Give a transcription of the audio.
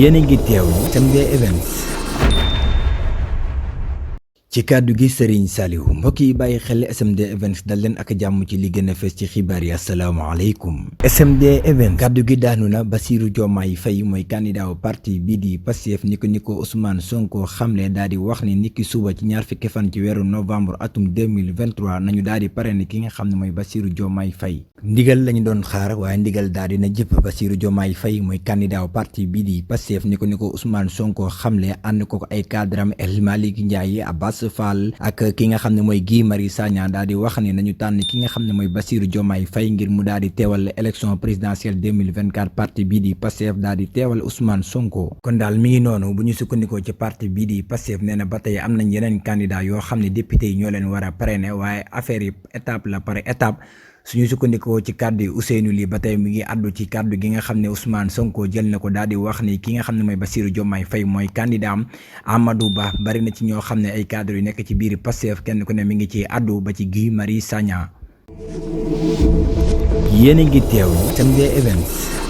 yéen a ngi teewlu SMD Events. ci kàddu gi Serigne Saliou mbokk yi bàyyi xel SMD Events dal leen ak jàmm ci li gën a fees ci xibaar yi asalaamaaleykum. SMD Events kàddu gi daanu na Bassirou Diomaye Faye mooy candidat wu parti bii di Pastef ni ko Ousmane Sonko xamle daal di wax ni niki suba ci ñaar fukki fan ci weeru novembre atum 2023 nañu daal di parrainer ki nga xam ne mooy Bassirou Diomaye Faye. ndigal lañu doon xaar waaye ndigal daal dina jëpp. Bassirou Diomaye Faye mooy candidat wu parti bii di Pastef ni ko Ousmane Sonko xamle ànd ko ay cadram El Malick Ndiaye Abass Fall ak ki nga xam ne mooy Guy Marius Sagna daal di wax ne nañu tànn ki nga xam ne mooy Bassirou Diomaye Faye ngir mu daal di teewal élection présidentielle 2024 parti bii di Pastef daal di teewal Ousmane Sonko. kon daal mi ngi noonu bu ñu sukkandikoo ci parti bii di Pastef nee na ba tey am nañ yeneen candidat yoo xam ne député yi ñoo leen war a parrainer waaye affaire yi étape la par étape. suñu sukkandikoo ci kàddu yi Ousseynou Ly ba tey mi ngi àddu ci kàddu gi nga xam ne Ousmane Sonko jël na ko daal di wax ni ki nga xam ne mooy Bassirou Diomaye Faye mooy candidat am. Amadou Ba bari na ci ñoo xam ne ay cadre yu nekk ci biir Pastef kenn ku ne mi ngi ci àddu ba ci Guy Marius Sagna. yéen a ngi teewlu SMD Events.